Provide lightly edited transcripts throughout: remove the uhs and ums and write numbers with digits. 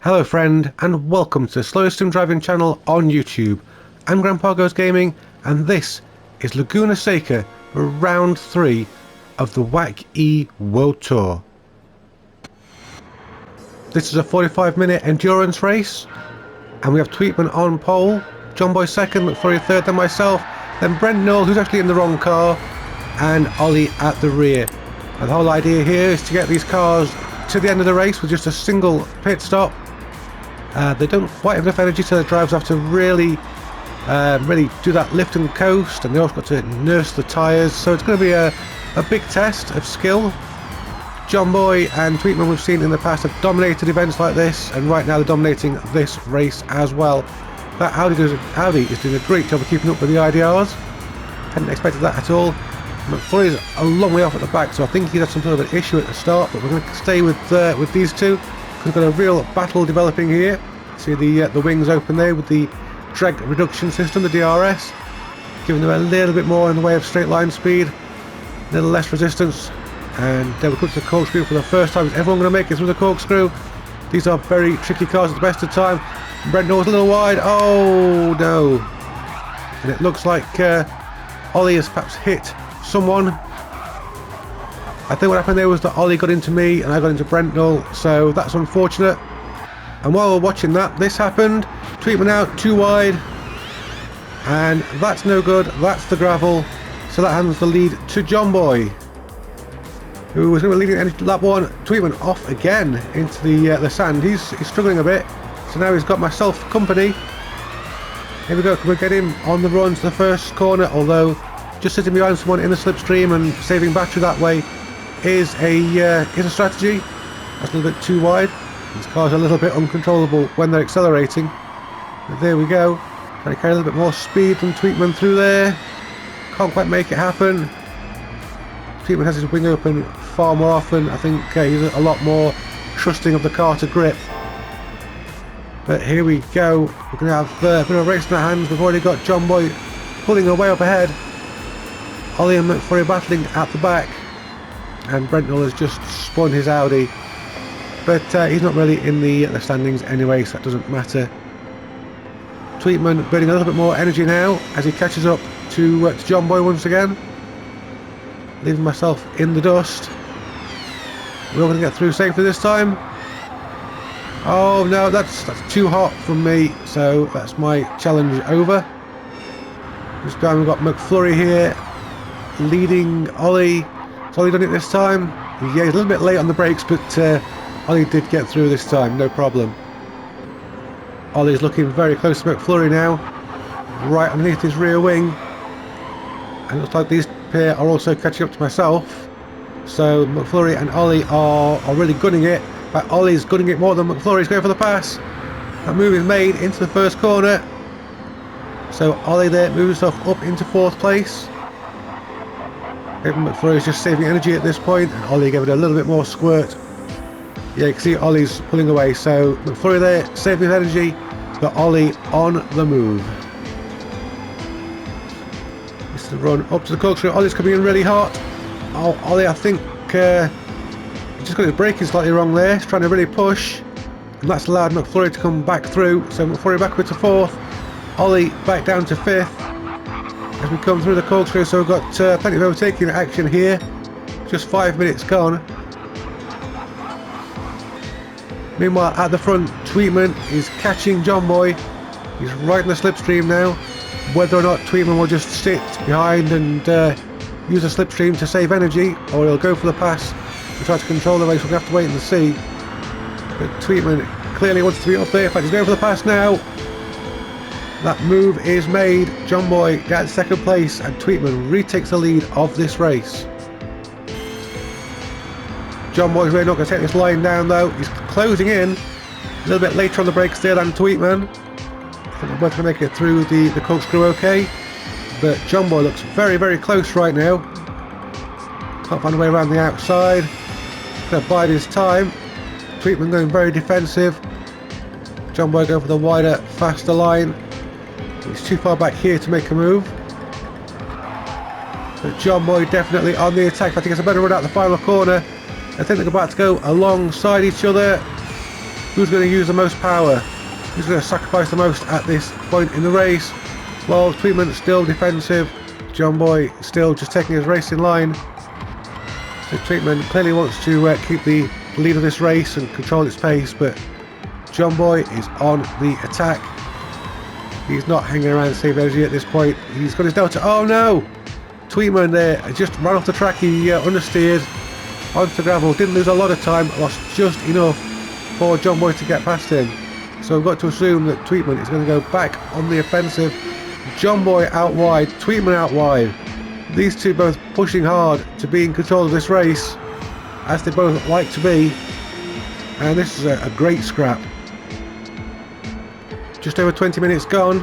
Hello friend, and welcome to the Slow Sim Driving channel on YouTube. I'm Grandpa Goes Gaming, and this is Laguna Seca for round 3 of the WAC E World Tour. This is a 45-minute endurance race, and we have Tweetman on pole, John Boy second, McFlurry third, then myself, then Brent Knoll, who's actually in the wrong car, and Ollie at the rear. And the whole idea here is to get these cars to the end of the race with just a single pit stop. They don't quite have enough energy, so the drivers have to really do that lift and coast, and they also got to nurse the tyres, so it's going to be a big test of skill. John Boy and Tweetman, we've seen in the past, have dominated events like this, and right now they're dominating this race as well. That Audi is doing a great job of keeping up with the ID.Rs. Hadn't expected that at all. McFlurry is a long way off at the back, so I think he had some sort of an issue at the start, but we're going to stay with these two. We've got a real battle developing here. See the wings open there with the drag reduction system, the DRS, giving them a little bit more in the way of straight line speed, a little less resistance. And then we come to the corkscrew for the first time. Is everyone going to make it through the corkscrew? These are very tricky cars at the best of time. Brent Knoll's a little wide. Oh no! And it looks like Ollie has perhaps hit someone. I think what happened there was that Ollie got into me and I got into Brent Knoll, so that's unfortunate. And while we're watching that, this happened. Tweetman out, too wide, and that's no good. That's the gravel, so that hands the lead to John Boy, who was going to be leading lap one. Tweetman off again into the sand. He's struggling a bit, so now he's got myself company. Here we go. Can we get him on the run to the first corner? Although just sitting behind someone in the slipstream and saving battery that way is a strategy. That's a little bit too wide. These cars are a little bit uncontrollable when they're accelerating. But there we go. Trying to carry a little bit more speed than Tweetman through there. Can't quite make it happen. Tweetman has his wing open far more often. I think he's a lot more trusting of the car to grip. But here we go. We're going to have a bit of a race in our hands. We've already got John Boy pulling away up ahead. Ollie and McFlurry battling at the back. And Brent Knoll has just spun his Audi. But he's not really in the standings anyway, so that doesn't matter. Tweetman burning a little bit more energy now as he catches up to John Boy once again. Leaving myself in the dust. We're all going to get through safely this time. Oh no, that's too hot from me, so that's my challenge over. This time we've got McFlurry here leading Ollie. Has Ollie done it this time? Yeah, he's a little bit late on the brakes, but Ollie did get through this time, no problem. Ollie's looking very close to McFlurry now, right underneath his rear wing. And it looks like these pair are also catching up to myself. So McFlurry and Ollie are really gunning it. In fact, Ollie's gunning it more than McFlurry's going for the pass. That move is made into the first corner. So Ollie there moves himself up into 4th place. Maybe McFlurry's just saving energy at this point, and Ollie gave it a little bit more squirt. Yeah, you can see Ollie's pulling away, so McFlurry there saving energy, but Ollie on the move. This is the run up to the corkscrew. Ollie's coming in really hot. Oh, Ollie, I think he just got his braking slightly wrong there. He's trying to really push, and that's allowed McFlurry to come back through. So McFlurry backwards to 4th, Ollie back down to 5th as we come through the corkscrew. So we've got plenty of overtaking action here. Just 5 minutes gone. Meanwhile, at the front, Tweetman is catching John Boy. He's right in the slipstream now. Whether or not Tweetman will just sit behind and use a slipstream to save energy, or he'll go for the pass and try to control the race, we'll have to wait and see. But Tweetman clearly wants to be up there. In fact, he's going for the pass now. That move is made. John Boy gets 2nd place, and Tweetman retakes the lead of this race. John Boy's really not going to take this line down though. He's closing in a little bit later on the brakes there than Tweetman. I think they're both going to make it through the corkscrew okay. But John Boy looks very, very close right now. Can't find a way around the outside. Going to bide his time. Tweetman going very defensive. John Boy going for the wider, faster line. He's too far back here to make a move. But John Boy definitely on the attack. I think it's a better run out the final corner. I think they're about to go alongside each other. who's going to use the most power, who's going to sacrifice the most at this point in the race. Well, Tweetman still defensive, John Boy still just taking his racing line. So Tweetman clearly wants to keep the lead of this race and control its pace, but John Boy is on the attack. He's not hanging around to save energy at this point. He's got his delta. Oh no! Tweetman there just ran off the track. He understeered onto gravel. Didn't lose a lot of time. Lost just enough for John Boy to get past him. So we've got to assume that Tweetman is going to go back on the offensive. John Boy out wide. Tweetman out wide. These two both pushing hard to be in control of this race, as they both like to be. And this is a great scrap. Just over 20 minutes gone,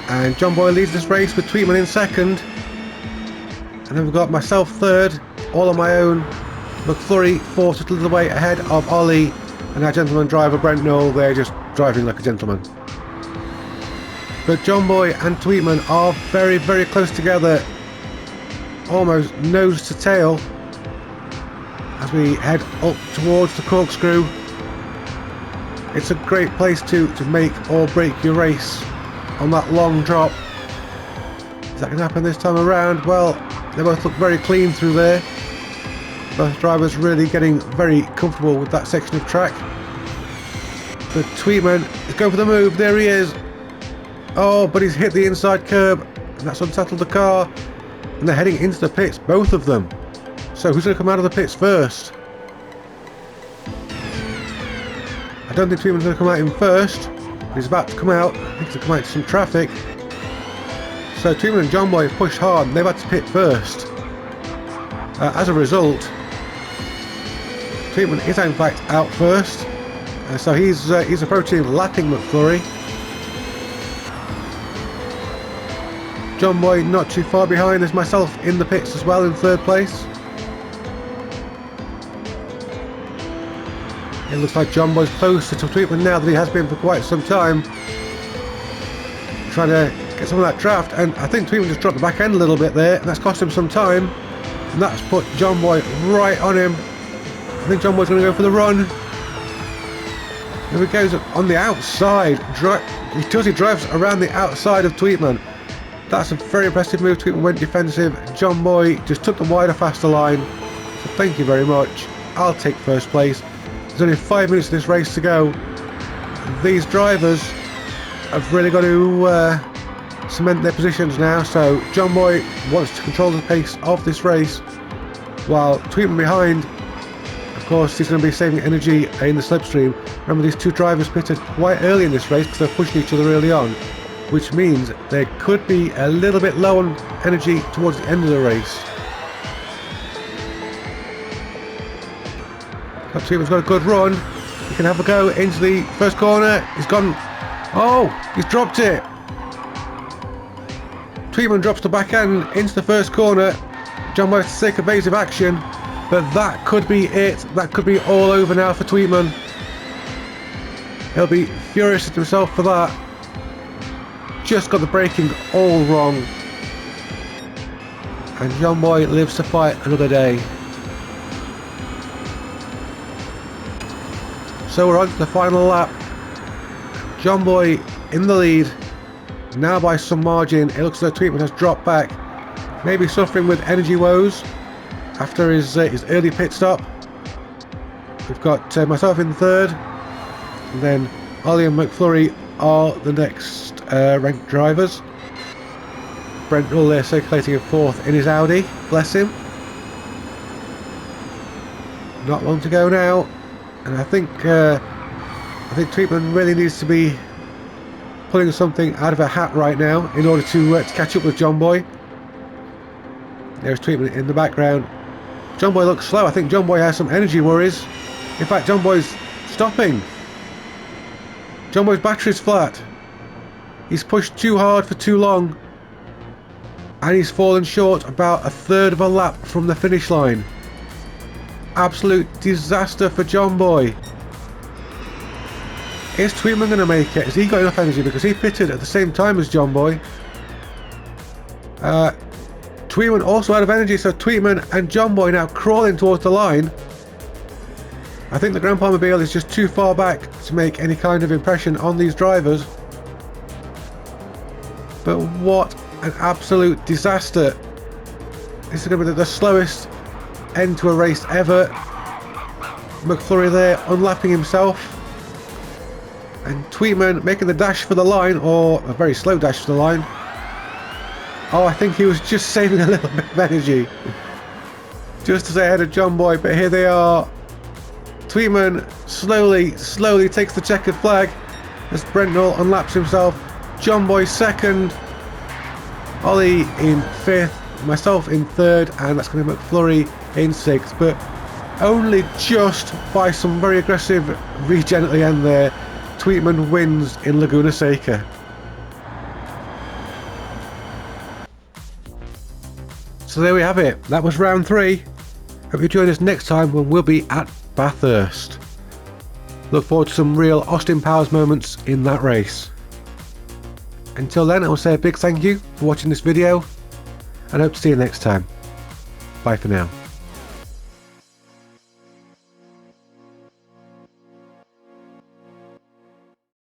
and John Boy leads this race with Tweetman in second, and then we've got myself third, all on my own. McFlurry fourth, just a little way ahead of Ollie, and our gentleman driver Brent Knoll. They're just driving like a gentleman. But John Boy and Tweetman are very, very close together, almost nose to tail, as we head up towards the corkscrew. It's a great place to make or break your race on that long drop. Is that going to happen this time around? Well, they both look very clean through there. Both drivers really getting very comfortable with that section of track. But Tweetman is going for the move. There he is. Oh, but he's hit the inside curb, and that's unsettled the car. And they're heading into the pits, both of them. So who's going to come out of the pits first? I don't think Tweetman's going to come out in first. He's about to come out. I think he's going to come out into some traffic. So Tweetman and John Boy have pushed hard, and they've had to pit first. As a result, Tweetman is in fact out first. So he's approaching, lapping McFlurry. John Boy not too far behind. There's myself in the pits as well in third place. It looks like John Boy's closer to Tweetman now than he has been for quite some time. Trying to get some of that draft, and I think Tweetman just dropped the back end a little bit there, and that's cost him some time. And that's put John Boy right on him. I think John Boy's going to go for the run. There he goes on the outside. He drives around the outside of Tweetman. That's a very impressive move. Tweetman went defensive. John Boy just took the wider, faster line. So thank you very much. I'll take first place. There's only 5 minutes of this race to go. These drivers have really got to cement their positions now. So John Boy wants to control the pace of this race, while Tweetman behind, of course, he's going to be saving energy in the slipstream. Remember, these two drivers pitted quite early in this race because they're pushing each other early on, which means they could be a little bit low on energy towards the end of the race. Tweetman's got a good run. He can have a go into the first corner. He's gone. Oh, he's dropped it. Tweetman drops the back end into the first corner. John Boy has to take evasive action, but that could be it. That could be all over now for Tweetman. He'll be furious at himself for that. Just got the braking all wrong. And John Boy lives to fight another day. So we're on to the final lap. John Boy in the lead, now by some margin. It looks like Tweetman has dropped back, maybe suffering with energy woes after his early pit stop. We've got myself in third, and then Ollie and McFlurry are the next ranked drivers. Brent Knoll there circulating in fourth in his Audi, bless him. Not long to go now. And I think Tweetman really needs to be pulling something out of a hat right now in order to catch up with John Boy. There's Tweetman in the background. John Boy looks slow. I think John Boy has some energy worries. In fact, John Boy's stopping. John Boy's battery's flat. He's pushed too hard for too long, and he's fallen short about a third of a lap from the finish line. Absolute disaster for John Boy. Is Tweetman going to make it? Has he got enough energy? Because he pitted at the same time as John Boy. Tweetman also out of energy, so Tweetman and John Boy now crawling towards the line. I think the Grandpa Mobile is just too far back to make any kind of impression on these drivers. But what an absolute disaster. This is going to be the slowest end to a race ever. McFlurry there unlapping himself. And Tweetman making the dash for the line, or a very slow dash for the line. Oh, I think he was just saving a little bit of energy. Just to stay ahead of John Boy, but here they are. Tweetman slowly takes the checkered flag as Brent Knoll unlaps himself. John Boy second. Ollie in fifth. Myself in third, and that's going to be McFlurry in sixth. But only just by some very aggressive regen at the end there, Tweetman wins in Laguna Seca. So there we have it. That was round 3. Hope you join us next time when we'll be at Bathurst. Look forward to some real Austin Powers moments in that race. Until then, I will say a big thank you for watching this video, and hope to see you next time. Bye for now.